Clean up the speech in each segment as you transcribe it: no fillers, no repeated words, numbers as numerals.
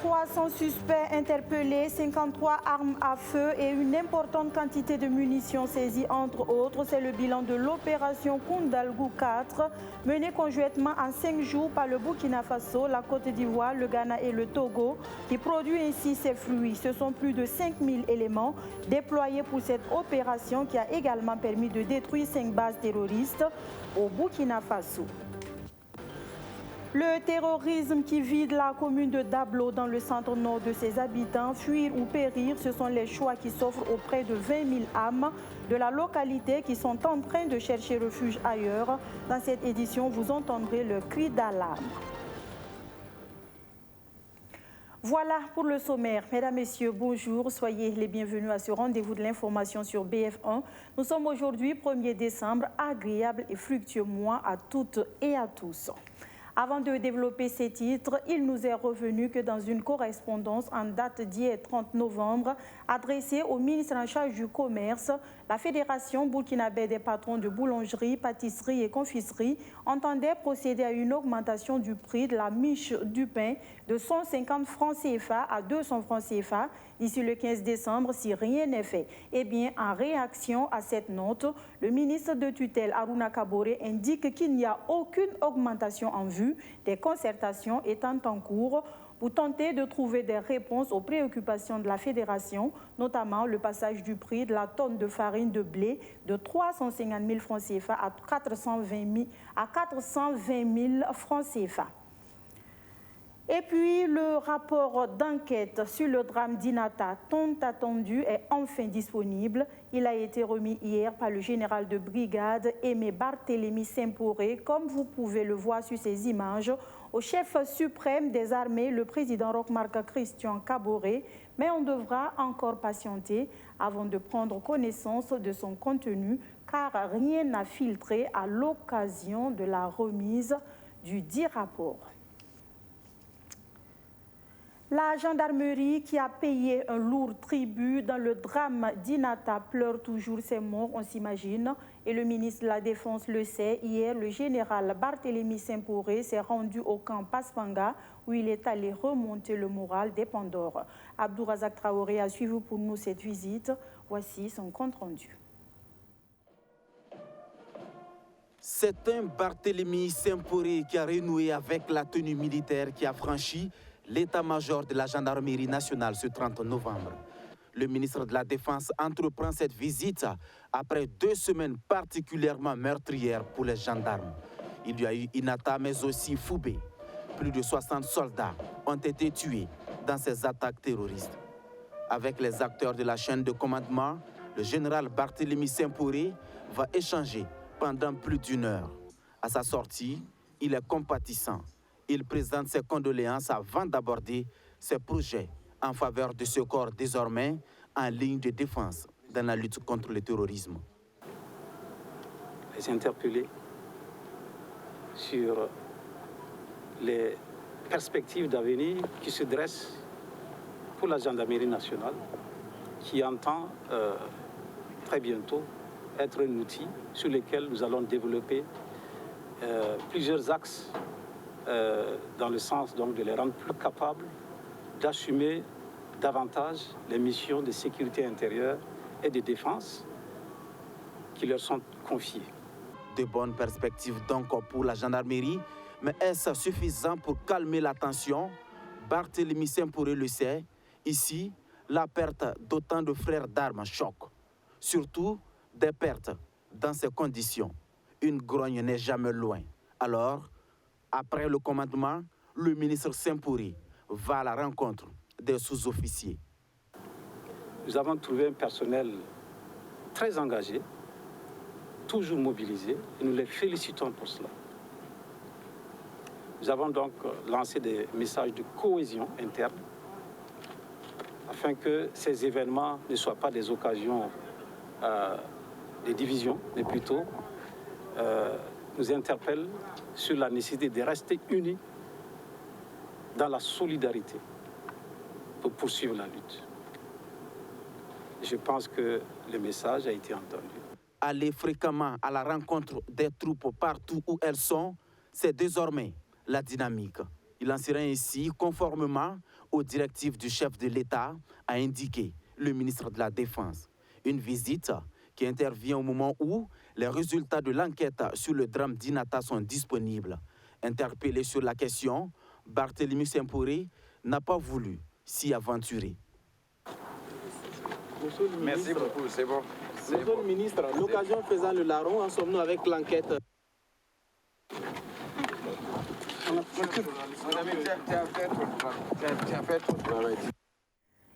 300 suspects interpellés, 53 armes à feu et une importante quantité de munitions saisies, entre autres. C'est le bilan de l'opération Koundalgou 4, menée conjointement en 5 jours par le Burkina Faso, la Côte d'Ivoire, le Ghana et le Togo, qui produit ainsi ses fruits. Ce sont plus de 5000 éléments déployés pour cette opération qui a également permis de détruire 5 bases terroristes au Burkina Faso. Le terrorisme qui vide la commune de Dablo dans le centre-nord de ses habitants, fuir ou périr, ce sont les choix qui s'offrent auprès de 20 000 âmes de la localité qui sont en train de chercher refuge ailleurs. Dans cette édition, vous entendrez le cri d'alarme. Voilà pour le sommaire. Mesdames, Messieurs, bonjour. Soyez les bienvenus à ce rendez-vous de l'information sur BF1. Nous sommes aujourd'hui 1er décembre. Agréable et fructueux mois à toutes et à tous. Avant de développer ces titres, il nous est revenu que dans une correspondance en date d'hier 30 novembre, adressée au ministre en charge du Commerce, la Fédération burkinabé des patrons de boulangerie, pâtisserie et confiserie entendait procéder à une augmentation du prix de la miche du pain de 150 francs CFA à 200 francs CFA d'ici le 15 décembre si rien n'est fait. Eh bien, en réaction à cette note, le ministre de tutelle Harouna Kaboré indique qu'il n'y a aucune augmentation en vue, des concertations étant en cours pour tenter de trouver des réponses aux préoccupations de la Fédération, notamment le passage du prix de la tonne de farine de blé de 350 000 francs CFA à 420 000 francs CFA. Et puis, le rapport d'enquête sur le drame d'Inata, tant attendu, est enfin disponible. Il a été remis hier par le général de brigade Aimé Barthélémy Semporé, comme vous pouvez le voir sur ces images, au chef suprême des armées, le président Roch-Marc Christian Kaboré. Mais on devra encore patienter avant de prendre connaissance de son contenu, car rien n'a filtré à l'occasion de la remise du dit rapport. La gendarmerie qui a payé un lourd tribut dans le drame d'Inata pleure toujours ses morts, on s'imagine. Et le ministre de la Défense le sait. Hier, le général Barthélémy Semporé s'est rendu au camp Paspanga où il est allé remonter le moral des Pandores. Abdourazak Traoré a suivi pour nous cette visite. Voici son compte-rendu. C'est un Barthélémy Semporé qui a renoué avec la tenue militaire qui a franchi l'état-major de la gendarmerie nationale ce 30 novembre. Le ministre de la Défense entreprend cette visite après 2 semaines particulièrement meurtrières pour les gendarmes. Il y a eu Inata, mais aussi Foubé. Plus de 60 soldats ont été tués dans ces attaques terroristes. Avec les acteurs de la chaîne de commandement, le général Barthélémy Semporé va échanger pendant plus d'1 heure. À sa sortie, il est compatissant. Il présente ses condoléances avant d'aborder ses projets en faveur de ce corps désormais en ligne de défense dans la lutte contre le terrorisme. Les interpeller sur les perspectives d'avenir qui se dressent pour la gendarmerie nationale, qui entend très bientôt être un outil sur lequel nous allons développer plusieurs axes dans le sens donc de les rendre plus capables d'assumer davantage les missions de sécurité intérieure et de défense qui leur sont confiées. De bonnes perspectives donc pour la gendarmerie, mais est-ce suffisant pour calmer la tension? Barthélémy Semporé le sait, ici, la perte d'autant de frères d'armes choque. Surtout des pertes dans ces conditions. Une grogne n'est jamais loin. Alors, après le commandement, le ministre Semporé va à la rencontre des sous-officiers. Nous avons trouvé un personnel très engagé, toujours mobilisé, et nous les félicitons pour cela. Nous avons donc lancé des messages de cohésion interne afin que ces événements ne soient pas des occasions de division, mais plutôt nous interpellent sur la nécessité de rester unis dans la solidarité pour poursuivre la lutte. je pense que le message a été entendu. Aller fréquemment à la rencontre des troupes partout où elles sont, c'est désormais la dynamique. Il en sera ainsi conformément aux directives du chef de l'État, a indiqué le ministre de la Défense. Une visite qui intervient au moment où les résultats de l'enquête sur le drame d'Inata sont disponibles. Interpellé sur la question, Barthélemy Semporé n'a pas voulu s'y aventurer. Merci beaucoup, c'est bon. Monsieur le ministre, l'occasion faisant le larron, en sommes-nous avec l'enquête?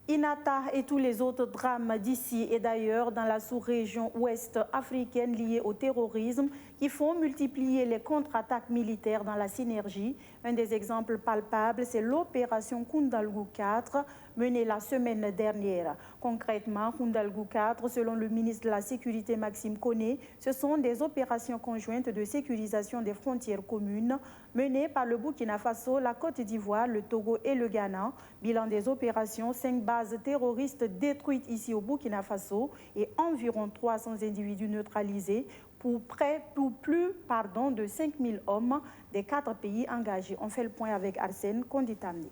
Inata et tous les autres drames d'ici et d'ailleurs dans la sous-région ouest africaine liés au terrorisme qui font multiplier les contre-attaques militaires dans la synergie. Un des exemples palpables, c'est l'opération Koundalgou 4 menée la semaine dernière. Concrètement, Koundalgou 4, selon le ministre de la Sécurité Maxime Koné, ce sont des opérations conjointes de sécurisation des frontières communes menées par le Burkina Faso, la Côte d'Ivoire, le Togo et le Ghana. Bilan des opérations, 5 bases terroristes détruites ici au Burkina Faso et environ 300 individus neutralisés pour plus de 5000 hommes des 4 pays engagés. On fait le point avec Arsène Konditamni.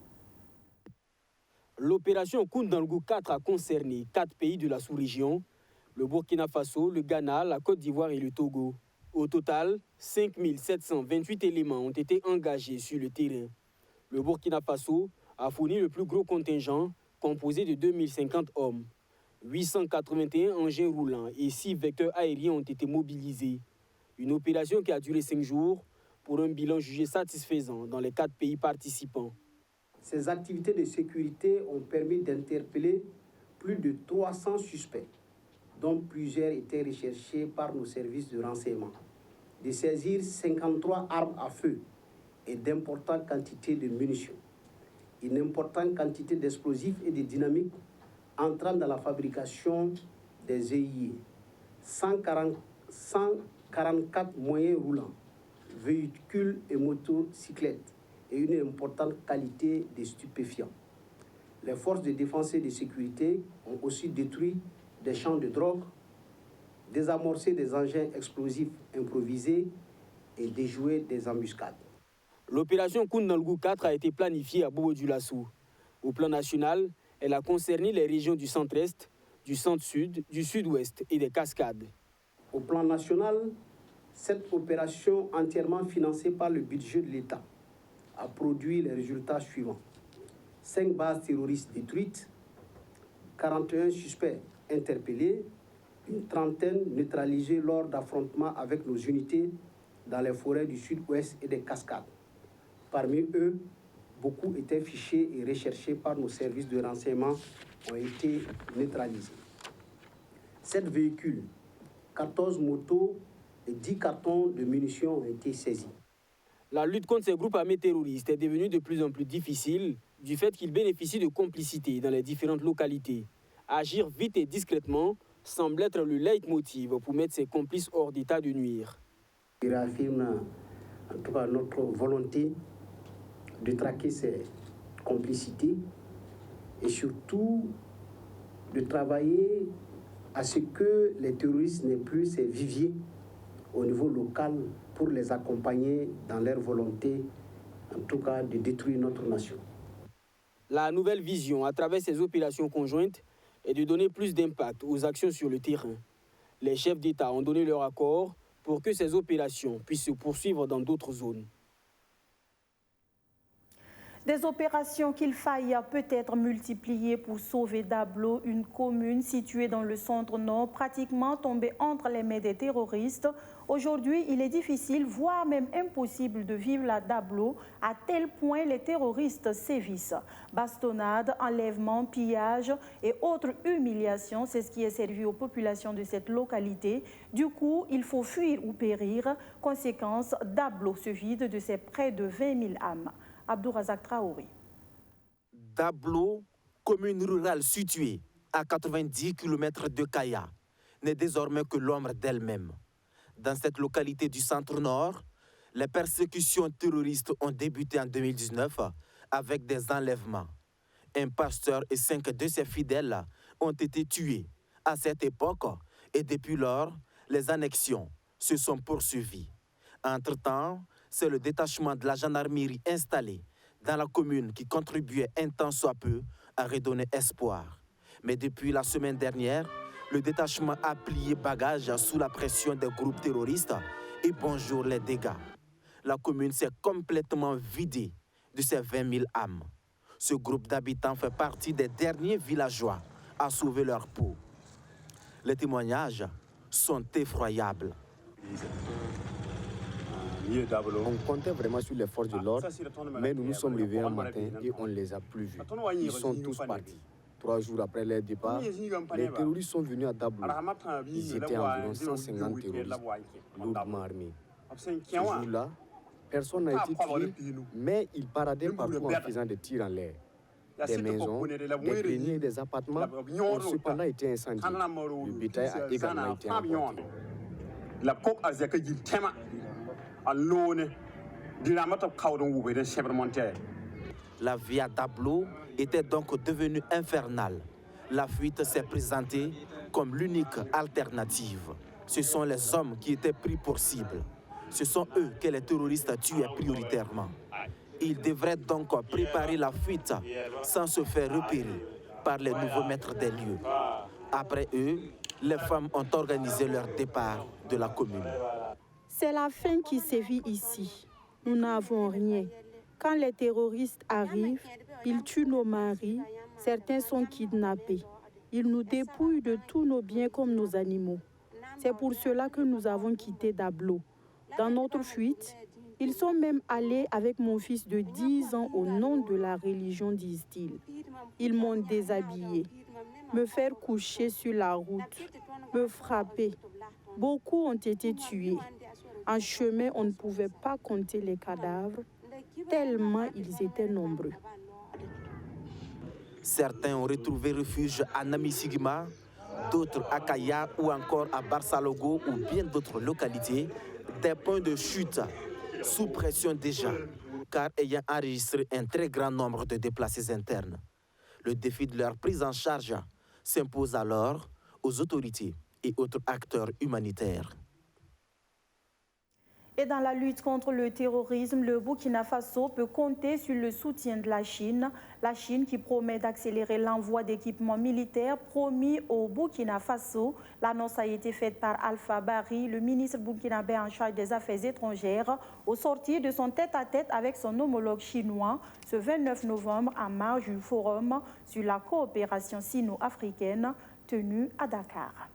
L'opération Koundalgou 4 a concerné 4 pays de la sous-région, le Burkina Faso, le Ghana, la Côte d'Ivoire et le Togo. Au total, 5728 éléments ont été engagés sur le terrain. Le Burkina Faso a fourni le plus gros contingent, composé de 2050 hommes. 881 engins roulants et 6 vecteurs aériens ont été mobilisés. Une opération qui a duré 5 jours pour un bilan jugé satisfaisant dans les 4 pays participants. Ces activités de sécurité ont permis d'interpeller plus de 300 suspects, dont plusieurs étaient recherchés par nos services de renseignement, de saisir 53 armes à feu et d'importantes quantités de munitions, une importante quantité d'explosifs et de dynamiques entrant dans la fabrication des EIE, 144 moyens roulants, véhicules et motocyclettes et une importante qualité de stupéfiants. Les forces de défense et de sécurité ont aussi détruit des champs de drogue, désamorcé des engins explosifs improvisés et déjoué des embuscades. L'opération Koundalgou 4 a été planifiée à Bobo-Dioulasso. Au plan national, elle a concerné les régions du centre-est, du centre-sud, du sud-ouest et des Cascades. Au plan national, cette opération entièrement financée par le budget de l'État a produit les résultats suivants. 5 bases terroristes détruites, 41 suspects interpellés, une trentaine neutralisés lors d'affrontements avec nos unités dans les forêts du sud-ouest et des Cascades. Parmi eux, beaucoup étaient fichés et recherchés par nos services de renseignement ont été neutralisés. 7 véhicules, 14 motos et 10 cartons de munitions ont été saisis. La lutte contre ces groupes armés terroristes est devenue de plus en plus difficile du fait qu'ils bénéficient de complicité dans les différentes localités. Agir vite et discrètement semble être le leitmotiv pour mettre ces complices hors d'état de nuire. Il réaffirme en tout cas notre volonté de traquer ces complicités et surtout de travailler à ce que les terroristes n'aient plus ces viviers au niveau local pour les accompagner dans leur volonté, en tout cas, de détruire notre nation. La nouvelle vision, à travers ces opérations conjointes, est de donner plus d'impact aux actions sur le terrain. Les chefs d'État ont donné leur accord pour que ces opérations puissent se poursuivre dans d'autres zones. Des opérations qu'il faille peut-être multiplier pour sauver Dablo, une commune située dans le centre-nord, pratiquement tombée entre les mains des terroristes. Aujourd'hui, il est difficile, voire même impossible de vivre à Dablo, à tel point les terroristes sévissent. Bastonnades, enlèvements, pillages et autres humiliations, c'est ce qui est servi aux populations de cette localité. Du coup, il faut fuir ou périr. Conséquence, Dablo se vide de ses près de 20 000 âmes. Abdourazak Traoré. Dablo, commune rurale située à 90 km de Kaya, n'est désormais que l'ombre d'elle-même. Dans cette localité du centre-nord, les persécutions terroristes ont débuté en 2019 avec des enlèvements. Un pasteur et 5 de ses fidèles ont été tués À cette époque, et depuis lors, les annexions se sont poursuivies. Entre-temps, c'est le détachement de la gendarmerie installé dans la commune qui contribuait un tant soit peu à redonner espoir. Mais depuis la semaine dernière, le détachement a plié bagage sous la pression des groupes terroristes et bonjour les dégâts. La commune s'est complètement vidée de ses 20 000 âmes. Ce groupe d'habitants fait partie des derniers villageois à sauver leur peau. Les témoignages sont effroyables. On comptait vraiment sur les forces de l'ordre, mais nous nous sommes réveillés un matin et on ne les a plus vus. Ils sont tous partis. 3 jours après leur départ, les terroristes sont venus à Dablo. Ils étaient environ 150 terroristes, lourdement armés. Ce jour-là, personne n'a été tué, mais ils paradaient partout en faisant des tirs en l'air. Des maisons, des greniers et des appartements ont cependant été incendiés. Le bétail a également été emporté. La vie à Dablo était donc devenue infernale. La fuite s'est présentée comme l'unique alternative. Ce sont les hommes qui étaient pris pour cible. Ce sont eux que les terroristes tuaient prioritairement. Ils devraient donc préparer la fuite sans se faire repérer par les nouveaux maîtres des lieux. Après eux, les femmes ont organisé leur départ de la commune. C'est la faim qui sévit ici. Nous n'avons rien. Quand les terroristes arrivent, ils tuent nos maris, certains sont kidnappés. Ils nous dépouillent de tous nos biens comme nos animaux. C'est pour cela que nous avons quitté Dablo. Dans notre fuite, ils sont même allés avec mon fils de 10 ans au nom de la religion, disent-ils. Ils m'ont déshabillé, me faire coucher sur la route, me frapper. Beaucoup ont été tués. En chemin, on ne pouvait pas compter les cadavres, tellement ils étaient nombreux. Certains ont retrouvé refuge à Namisigma, d'autres à Kaya ou encore à Barsalogo ou bien d'autres localités, des points de chute sous pression déjà, car ayant enregistré un très grand nombre de déplacés internes. Le défi de leur prise en charge s'impose alors aux autorités et autres acteurs humanitaires. Et dans la lutte contre le terrorisme, le Burkina Faso peut compter sur le soutien de la Chine qui promet d'accélérer l'envoi d'équipements militaires promis au Burkina Faso. L'annonce a été faite par Alpha Bari, le ministre burkinabé en charge des Affaires étrangères, au sortir de son tête-à-tête avec son homologue chinois ce 29 novembre en marge du forum sur la coopération sino-africaine tenu à Dakar.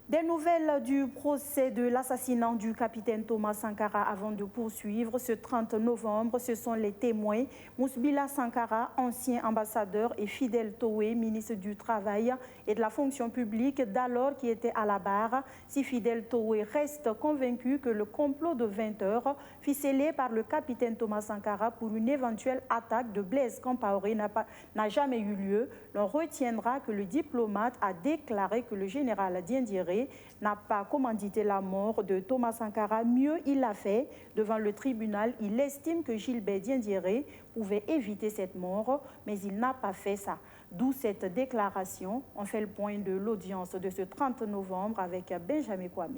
Des nouvelles du procès de l'assassinat du capitaine Thomas Sankara avant de poursuivre ce 30 novembre. Ce sont les témoins Mousbila Sankara, ancien ambassadeur, et Fidel Toé, ministre du Travail et de la fonction publique d'alors qui était à la barre. Si Fidel Toé reste convaincu que le complot de 20 heures ficelé par le capitaine Thomas Sankara pour une éventuelle attaque de Blaise Compaoré n'a jamais eu lieu, l'on retiendra que le diplomate a déclaré que le général Diendéré n'a pas commandité la mort de Thomas Sankara. Mieux, il l'a fait devant le tribunal. Il estime que Gilbert Diendéré pouvait éviter cette mort, mais il n'a pas fait ça. D'où cette déclaration. On fait le point de l'audience de ce 30 novembre avec Benjamin Kwame.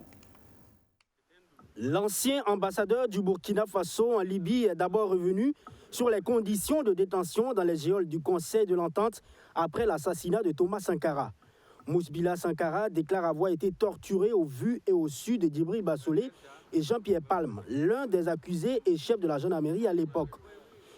L'ancien ambassadeur du Burkina Faso en Libye est d'abord revenu sur les conditions de détention dans les geôles du Conseil de l'Entente après l'assassinat de Thomas Sankara. Mousbila Sankara déclare avoir été torturé au vu et au su de Djibril Bassolé et Jean-Pierre Palme, l'un des accusés et chef de la gendarmerie à l'époque.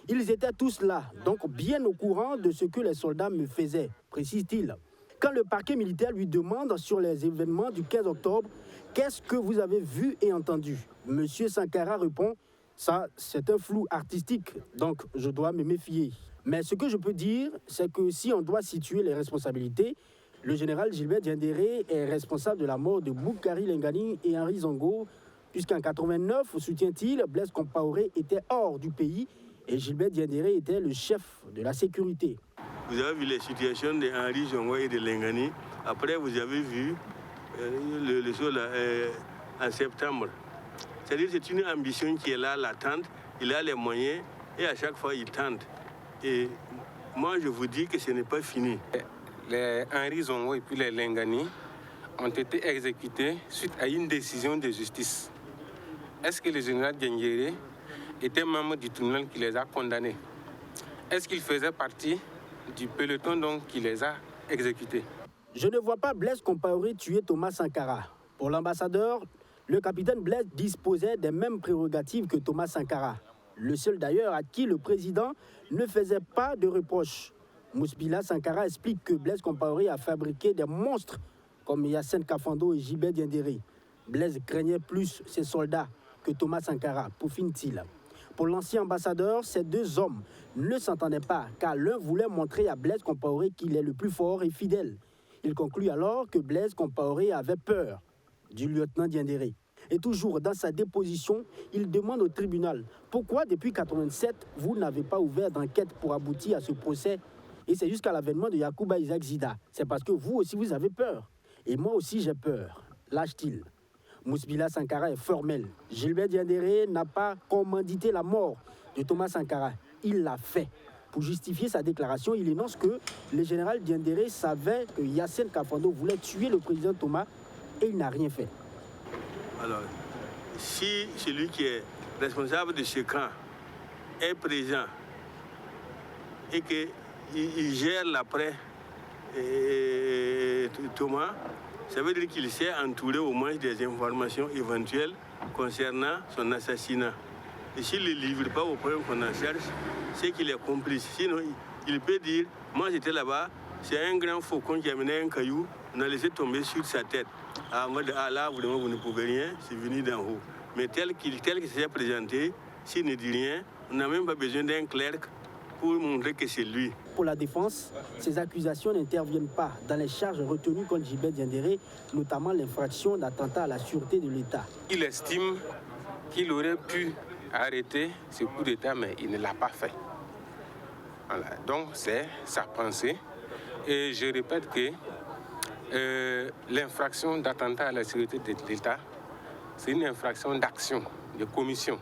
Ils étaient tous là, donc bien au courant de ce que les soldats me faisaient, précise-t-il. Quand le parquet militaire lui demande sur les événements du 15 octobre, « Qu'est-ce que vous avez vu et entendu ?» Monsieur Sankara répond, « Ça, c'est un flou artistique, donc je dois me méfier. » Mais ce que je peux dire, c'est que si on doit situer les responsabilités, le général Gilbert Diendéré est responsable de la mort de Boukari Lengani et Henri Zongo, puisqu'en 89, soutient-il, Blaise Compaoré était hors du pays et Gilbert Diendéré était le chef de la sécurité. Vous avez vu les situations de Henri Zongo et de Lengani. Après, vous avez vu le sol en septembre. C'est-à-dire que c'est une ambition qui est là, latente. Il a les moyens et à chaque fois, il tente. Et moi, je vous dis que ce n'est pas fini. les Henri Zongo et puis les Lengani ont été exécutés suite à une décision de justice. Est-ce que le général Diendéré était membre du tribunal qui les a condamnés? Est-ce qu'il faisait partie du peloton donc, qui les a exécutés? Je ne vois pas Blaise Compaoré tuer Thomas Sankara. Pour l'ambassadeur, le capitaine Blaise disposait des mêmes prérogatives que Thomas Sankara. Le seul d'ailleurs à qui le président ne faisait pas de reproches. Moussbila Sankara explique que Blaise Compaoré a fabriqué des monstres comme Yassine Kafando et Jibé Diendéré. Blaise craignait plus ses soldats que Thomas Sankara, peaufine-t-il. Pour l'ancien ambassadeur, ces deux hommes ne s'entendaient pas car l'un voulait montrer à Blaise Compaoré qu'il est le plus fort et fidèle. Il conclut alors que Blaise Compaoré avait peur du lieutenant Diendéré. Et toujours dans sa déposition, il demande au tribunal pourquoi depuis 1987 vous n'avez pas ouvert d'enquête pour aboutir à ce procès. Et c'est jusqu'à l'avènement de Yacouba Isaac Zida. C'est parce que vous aussi vous avez peur. Et moi aussi j'ai peur. Lâche-t-il. Moussbila Sankara est formel. Gilbert Diendéré n'a pas commandité la mort de Thomas Sankara. Il l'a fait. Pour justifier sa déclaration, il énonce que le général Diendéré savait que Yassine Kafando voulait tuer le président Thomas et il n'a rien fait. Alors, si celui qui est responsable de ce camp est présent et qu'il gère l'après Thomas, ça veut dire qu'il s'est entouré au moins des informations éventuelles concernant son assassinat. Et s'il ne le livre pas au point qu'on en cherche, c'est qu'il est complice. Sinon, il peut dire, moi j'étais là-bas, c'est un grand faucon qui a mené un caillou, on a laissé tomber sur sa tête. Ah, moi, là, vraiment, vous ne pouvez rien, c'est venu d'en haut. Mais tel qu'il s'est présenté, s'il ne dit rien, on n'a même pas besoin d'un clerc pour montrer que c'est lui. Pour la défense, ces accusations n'interviennent pas dans les charges retenues contre Gilbert Diendéré, notamment l'infraction d'attentat à la sûreté de l'État. Il estime qu'il aurait pu arrêter ce coup d'État, mais il ne l'a pas fait. Voilà. Donc c'est sa pensée. Et je répète que l'infraction d'attentat à la sécurité de l'État, c'est une infraction d'action, de commission.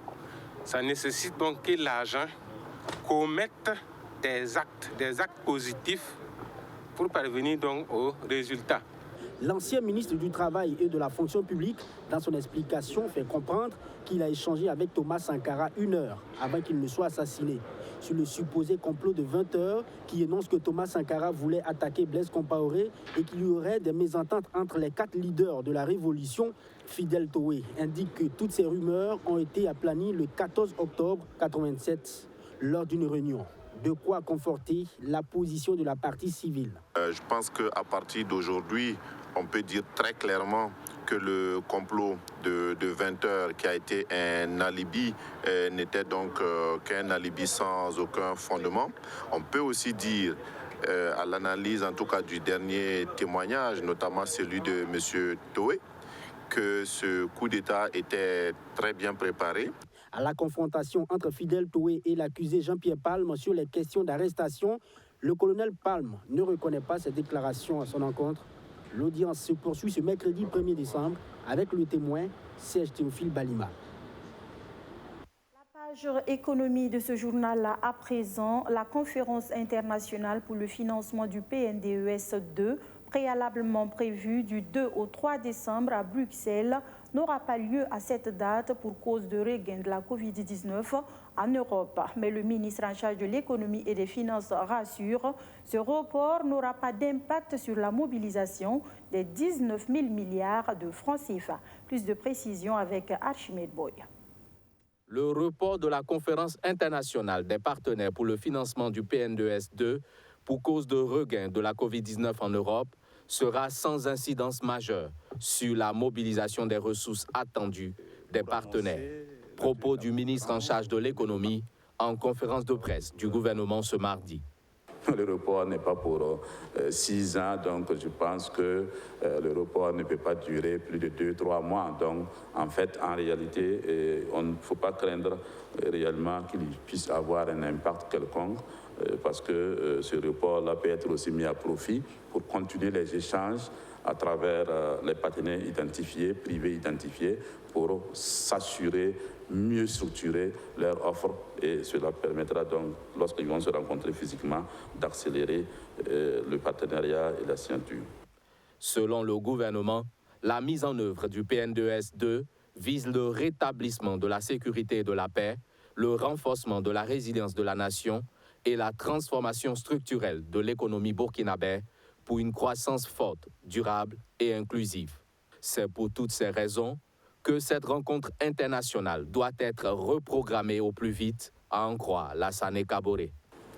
Ça nécessite donc que l'agent commette des actes positifs pour parvenir donc au résultat. L'ancien ministre du Travail et de la Fonction publique, dans son explication, fait comprendre qu'il a échangé avec Thomas Sankara 1 heure avant qu'il ne soit assassiné, sur le supposé complot de 20 heures qui énonce que Thomas Sankara voulait attaquer Blaise Compaoré et qu'il y aurait des mésententes entre les 4 leaders de la révolution. Fidel Toé indique que toutes ces rumeurs ont été aplanies le 14 octobre 1987 lors d'une réunion. De quoi conforter la position de la partie civile. Je pense qu'à partir d'aujourd'hui, on peut dire très clairement que le complot de 20 heures qui a été un alibi n'était donc qu'un alibi sans aucun fondement. On peut aussi dire, à l'analyse en tout cas du dernier témoignage, notamment celui de M. Toé, que ce coup d'État était très bien préparé. À la confrontation entre Fidel Toé et l'accusé Jean-Pierre Palme sur les questions d'arrestation, le colonel Palme ne reconnaît pas ces déclarations à son encontre. L'audience se poursuit ce mercredi 1er décembre avec le témoin Serge Théophile Balima. La page économie de ce journal à présent, la conférence internationale pour le financement du PNDES 2, préalablement prévue du 2 au 3 décembre à Bruxelles, n'aura pas lieu à cette date pour cause de regain de la Covid-19 en Europe. Mais le ministre en charge de l'économie et des finances rassure, ce report n'aura pas d'impact sur la mobilisation des 19 000 milliards de francs CFA. Plus de précisions avec Archimède Boy. Le report de la conférence internationale des partenaires pour le financement du PNDES 2 pour cause de regain de la Covid-19 en Europe sera sans incidence majeure sur la mobilisation des ressources attendues des partenaires. Propos du ministre en charge de l'économie en conférence de presse du gouvernement ce mardi. Le report n'est pas pour 6 ans, donc je pense que le report ne peut pas durer plus de 2-3 mois. Donc en fait, en réalité, on ne faut pas craindre réellement qu'il puisse avoir un impact quelconque parce que ce report-là peut être aussi mis à profit pour continuer les échanges à travers les partenaires identifiés, privés identifiés, pour s'assurer, mieux structurer leur offre, et cela permettra donc, lorsqu'ils vont se rencontrer physiquement, d'accélérer le partenariat et la signature. Selon le gouvernement, la mise en œuvre du PNDES 2 vise le rétablissement de la sécurité et de la paix, le renforcement de la résilience de la nation et la transformation structurelle de l'économie burkinabé pour une croissance forte, durable et inclusive. C'est pour toutes ces raisons que cette rencontre internationale doit être reprogrammée au plus vite, à en croire Lassane Kaboré.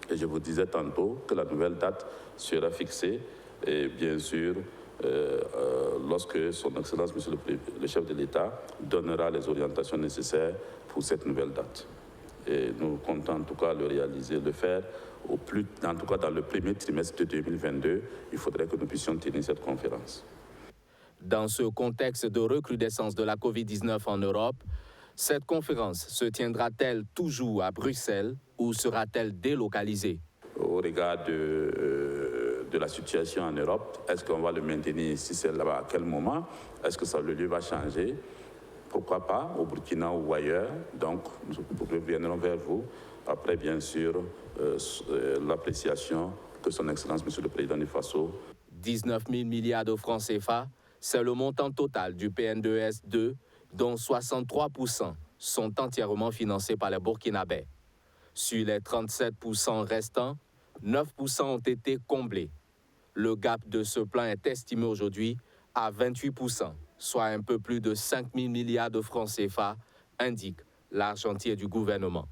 Et je vous disais tantôt que la nouvelle date sera fixée, et bien sûr, lorsque son Excellence, Monsieur le chef de l'État, donnera les orientations nécessaires pour cette nouvelle date. Et nous comptons en tout cas le réaliser, le faire au plus, en tout cas dans le premier trimestre de 2022, il faudrait que nous puissions tenir cette conférence. Dans ce contexte de recrudescence de la Covid-19 en Europe, cette conférence se tiendra-t-elle toujours à Bruxelles ou sera-t-elle délocalisée? Au regard de la situation en Europe, est-ce qu'on va le maintenir? Si c'est là-bas, à quel moment? Est-ce que le lieu va changer? Pourquoi pas, au Burkina ou ailleurs? Donc, nous reviendrons vers vous après, bien sûr, l'appréciation que son Excellence, Monsieur le Président du Faso. 19 000 milliards de francs CFA, c'est le montant total du PNDES 2, dont 63% sont entièrement financés par les Burkinabés. Sur les 37% restants, 9% ont été comblés. Le gap de ce plan est estimé aujourd'hui à 28%, soit un peu plus de 5 000 milliards de francs CFA, indique l'argentier du gouvernement.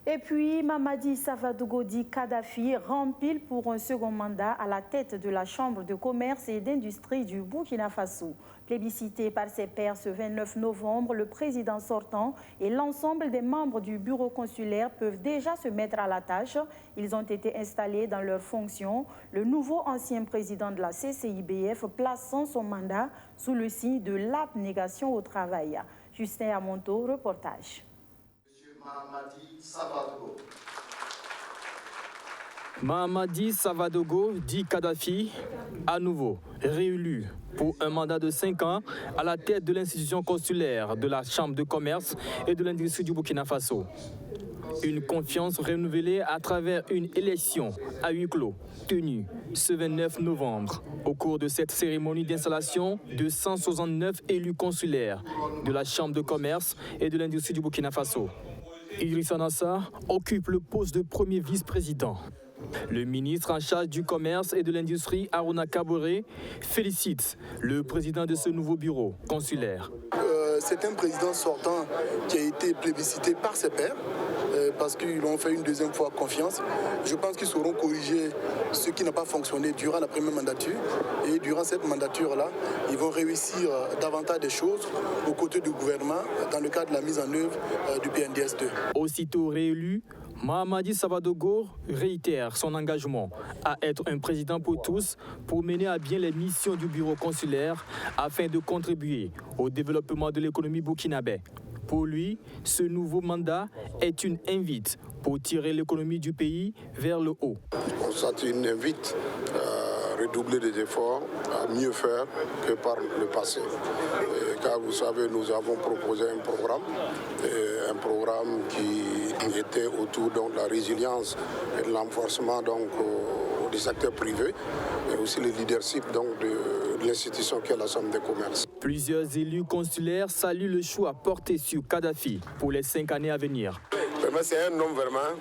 Et puis, Mamadi Savadogo dit Kadhafi rempile pour un second mandat à la tête de la Chambre de commerce et d'industrie du Burkina Faso. Plébiscité par ses pairs ce 29 novembre, le président sortant et l'ensemble des membres du bureau consulaire peuvent déjà se mettre à la tâche. Ils ont été installés dans leurs fonctions. Le nouveau ancien président de la CCIBF plaçant son mandat sous le signe de l'abnégation au travail. Justin Amonto, reportage. Mamadi Savadogo dit Kadhafi, à nouveau réélu pour un mandat de 5 ans à la tête de l'institution consulaire de la Chambre de commerce et de l'industrie du Burkina Faso. Une confiance renouvelée à travers une élection à huis clos tenue ce 29 novembre. Au cours de cette cérémonie d'installation de 169 élus consulaires de la Chambre de commerce et de l'industrie du Burkina Faso, Idrissa Nassa occupe le poste de premier vice-président. Le ministre en charge du commerce et de l'industrie, Aruna Kaboré, félicite le président de ce nouveau bureau consulaire. C'est un président sortant qui a été plébiscité par ses pairs parce qu'ils l'ont fait une deuxième fois confiance. Je pense qu'ils sauront corriger ce qui n'a pas fonctionné durant la première mandature. Et durant cette mandature-là, ils vont réussir davantage de choses aux côtés du gouvernement dans le cadre de la mise en œuvre du PNDES 2. Aussitôt réélu, Mamadi Savadogo réitère son engagement à être un président pour tous pour mener à bien les missions du bureau consulaire afin de contribuer au développement de l'économie burkinabé. Pour lui, ce nouveau mandat est une invite pour tirer l'économie du pays vers le haut. C'est une invite à redoubler des efforts, à mieux faire que par le passé. Car vous savez, nous avons proposé un programme qui était autour de la résilience et de l'enforcement du secteur privé, et aussi le leadership de l'institution qui est la Chambre de commerce. Plusieurs élus consulaires saluent le choix porté sur Kadhafi pour les 5 années à venir. Vraiment, c'est un homme vraiment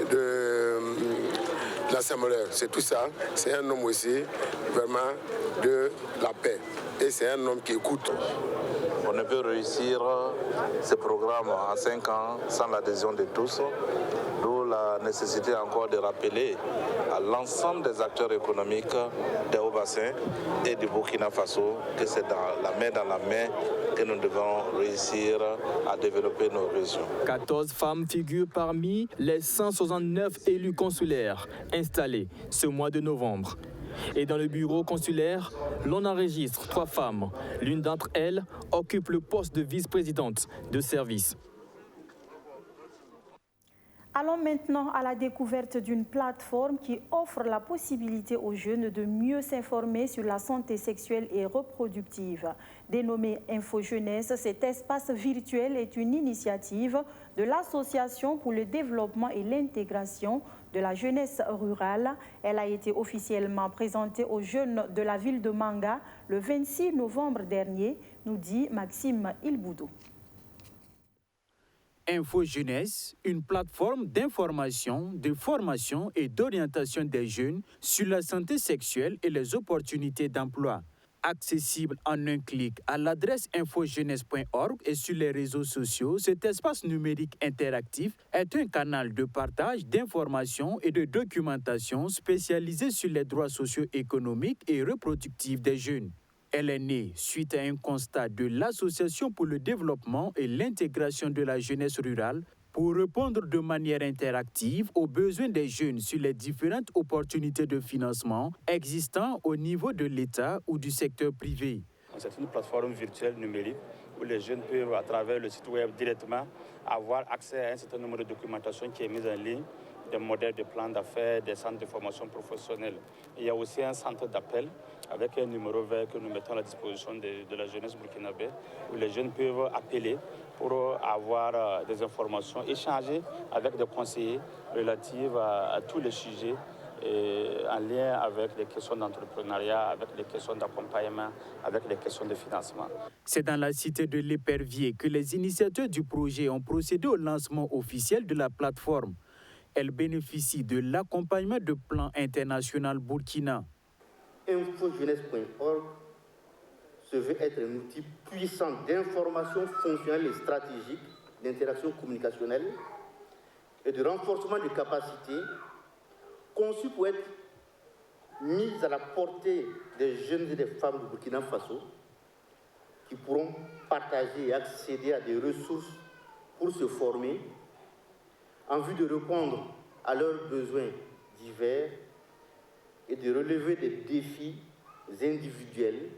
de l'Assemblée, c'est tout ça. C'est un homme aussi vraiment de la paix. Et c'est un homme qui écoute. On ne peut réussir ce programme en 5 ans sans l'adhésion de tous. D'où la nécessité encore de rappeler à l'ensemble des acteurs économiques des Hauts-Bassins et du Burkina Faso que c'est dans la main que nous devons réussir à développer nos régions. 14 femmes figurent parmi les 169 élus consulaires installés ce mois de novembre. Et dans le bureau consulaire, l'on enregistre 3 femmes. L'une d'entre elles occupe le poste de vice-présidente de service. Allons maintenant à la découverte d'une plateforme qui offre la possibilité aux jeunes de mieux s'informer sur la santé sexuelle et reproductive. Dénommée Info Jeunesse, cet espace virtuel est une initiative de l'Association pour le développement et l'intégration de la jeunesse rurale. Elle a été officiellement présentée aux jeunes de la ville de Manga le 26 novembre dernier, nous dit Maxime Ilboudou. Info Jeunesse, une plateforme d'information, de formation et d'orientation des jeunes sur la santé sexuelle et les opportunités d'emploi. Accessible en un clic à l'adresse infojeunesse.org et sur les réseaux sociaux, cet espace numérique interactif est un canal de partage d'informations et de documentation spécialisé sur les droits socio-économiques et reproductifs des jeunes. Elle est née suite à un constat de l'Association pour le développement et l'intégration de la jeunesse rurale pour répondre de manière interactive aux besoins des jeunes sur les différentes opportunités de financement existant au niveau de l'État ou du secteur privé. C'est une plateforme virtuelle numérique où les jeunes peuvent, à travers le site web directement, avoir accès à un certain nombre de documentations qui est mise en ligne, des modèles de plans d'affaires, des centres de formation professionnelle. Il y a aussi un centre d'appel avec un numéro vert que nous mettons à la disposition de la jeunesse burkinabé, où les jeunes peuvent appeler pour avoir des informations, échanger avec des conseillers relatifs à tous les sujets en lien avec les questions d'entrepreneuriat, avec les questions d'accompagnement, avec les questions de financement. C'est dans la cité de l'Épervier que les initiateurs du projet ont procédé au lancement officiel de la plateforme. Elle bénéficie de l'accompagnement de Plan International Burkina. Infojeunesse.org se veut être un outil puissant d'information fonctionnelle et stratégique, d'interaction communicationnelle et de renforcement des capacités, conçu pour être mis à la portée des jeunes et des femmes du Burkina Faso qui pourront partager et accéder à des ressources pour se former en vue de répondre à leurs besoins divers et de relever des défis individuels,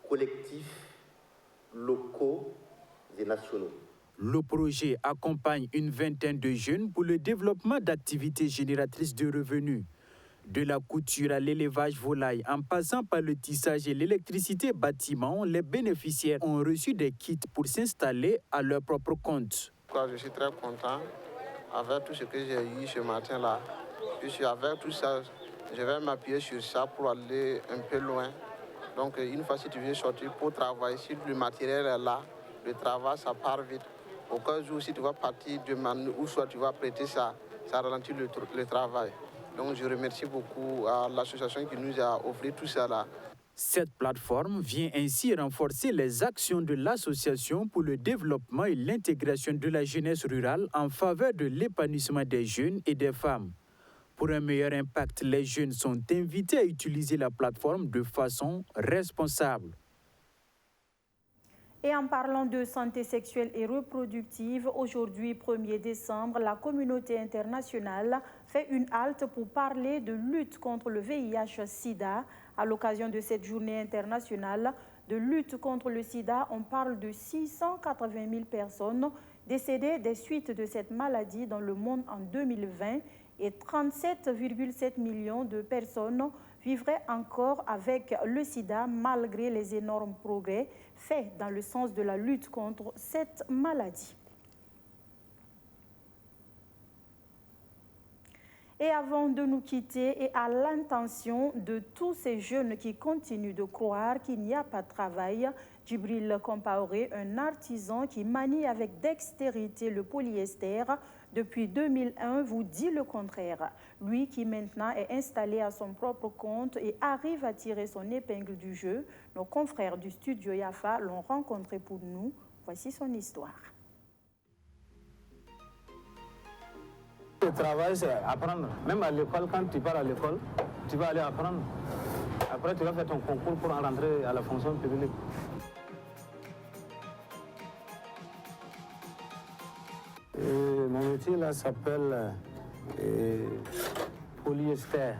collectifs, locaux et nationaux. Le projet accompagne une vingtaine de jeunes pour le développement d'activités génératrices de revenus. De la couture à l'élevage volaille, en passant par le tissage et l'électricité bâtiment, les bénéficiaires ont reçu des kits pour s'installer à leur propre compte. Je suis très content avec tout ce que j'ai eu ce matin-là. Puis avec tout ça, je vais m'appuyer sur ça pour aller un peu loin. Donc une fois si tu viens sortir pour travailler, si le matériel est là, le travail ça part vite. Au cas où si tu vas partir demander ou soit tu vas prêter ça, ça ralentit le travail. Donc je remercie beaucoup à l'association qui nous a offert tout ça là. Cette plateforme vient ainsi renforcer les actions de l'association pour le développement et l'intégration de la jeunesse rurale en faveur de l'épanouissement des jeunes et des femmes. Pour un meilleur impact, les jeunes sont invités à utiliser la plateforme de façon responsable. Et en parlant de santé sexuelle et reproductive, aujourd'hui, 1er décembre, la communauté internationale fait une halte pour parler de lutte contre le VIH-Sida. À l'occasion de cette journée internationale de lutte contre le sida, on parle de 680 000 personnes décédées des suites de cette maladie dans le monde en 2020 et 37,7 millions de personnes vivraient encore avec le sida malgré les énormes progrès faits dans le sens de la lutte contre cette maladie. Et avant de nous quitter, et à l'intention de tous ces jeunes qui continuent de croire qu'il n'y a pas de travail, Djibril Compaoré, un artisan qui manie avec dextérité le polyester depuis 2001, vous dit le contraire. Lui qui maintenant est installé à son propre compte et arrive à tirer son épingle du jeu, nos confrères du studio Yafa l'ont rencontré pour nous. Voici son histoire. Le travail, c'est apprendre. Même à l'école, quand tu pars à l'école, tu vas aller apprendre. Après, tu vas faire ton concours pour rentrer à la fonction publique. Et mon métier là s'appelle polyester.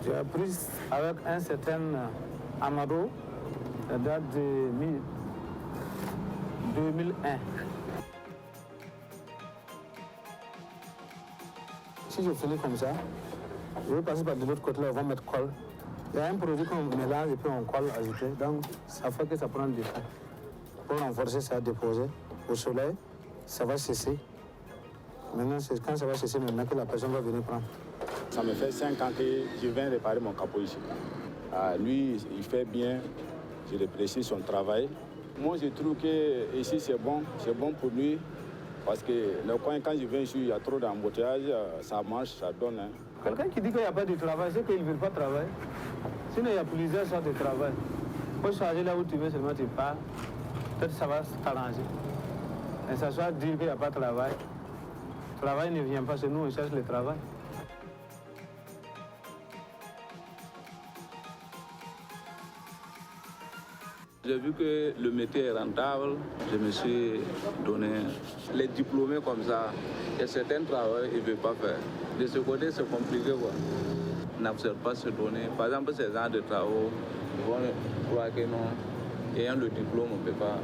J'ai appris avec un certain Amado, ça date de 2001. si je finis comme ça, je vais passer par de l'autre côté, là, on va mettre colle. Il y a un produit qu'on mélange et puis on colle, ajouter. Donc, ça fait que ça prend du temps. Pour renforcer, ça a déposé au soleil, ça va cesser. Maintenant, c'est quand ça va cesser, maintenant que la personne va venir prendre. Ça me fait 5 ans que je viens réparer mon capot ici. Lui, il fait bien, je l'apprécie son travail. Moi, je trouve que ici c'est bon pour lui. Parce que le coin, quand je viens ici, il y a trop d'embouteillage, ça marche, ça donne. Hein. Quelqu'un qui dit qu'il n'y a pas de travail, c'est qu'il ne veut pas travailler. Sinon, il y a plusieurs sortes de travail. Il faut choisir là où tu veux, seulement tu pars. Peut-être que ça va t'arranger. Mais ça soit dire qu'il n'y a pas de travail. Le travail ne vient pas, c'est nous, on cherche le travail. J'ai vu que le métier est rentable, je me suis donné les diplômés comme ça. Il y a certains travaux qu'ils ne veulent pas faire. De ce côté, c'est compliqué, quoi. Ils n'acceptent pas se donner. Par exemple, ces genres de travaux, ils vont croire que non, ayant le diplôme, on ne peut pas.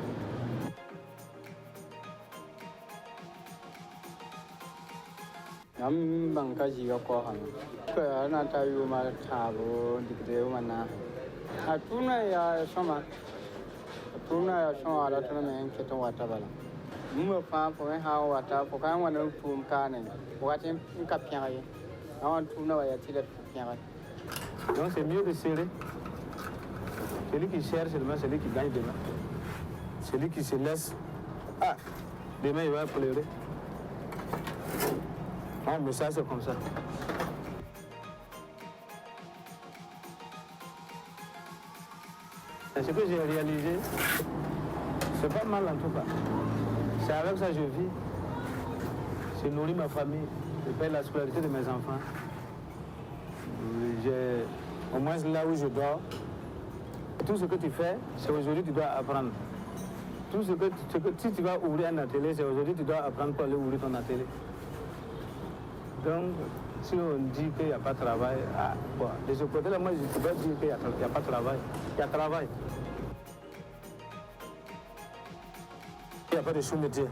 Donc c'est mieux de serrer. Celui qui cherche seulement, celui qui gagne demain. Celui qui se laisse, demain il va pleurer. Non, mais ça c'est comme ça. Ce que j'ai réalisé, c'est pas mal en tout cas. C'est avec ça que je vis. Je nourris ma famille, je paye la scolarité de mes enfants. Au moins là où je dors, tout ce que tu fais, c'est aujourd'hui que tu dois apprendre. Tout ce que si tu vas ouvrir un atelier, c'est aujourd'hui que tu dois apprendre pour aller ouvrir ton atelier. Donc, si on dit qu'il n'y a pas de travail, de ce côté-là, moi je ne peux pas dire qu'il n'y a pas de travail. Il y a travail. Il n'y a pas de sous-métier.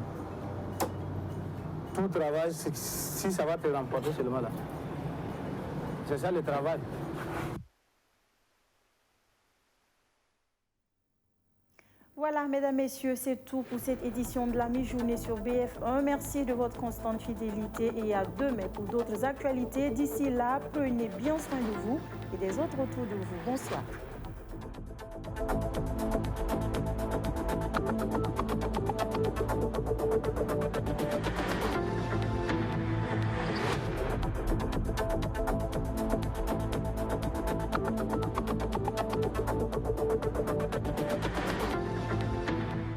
Tout travail, si ça va te remporter seulement là. C'est ça le travail. Voilà, mesdames, messieurs, c'est tout pour cette édition de la mi-journée sur BF1. Merci de votre constante fidélité et à demain pour d'autres actualités. D'ici là, prenez bien soin de vous et des autres autour de vous. Bonsoir.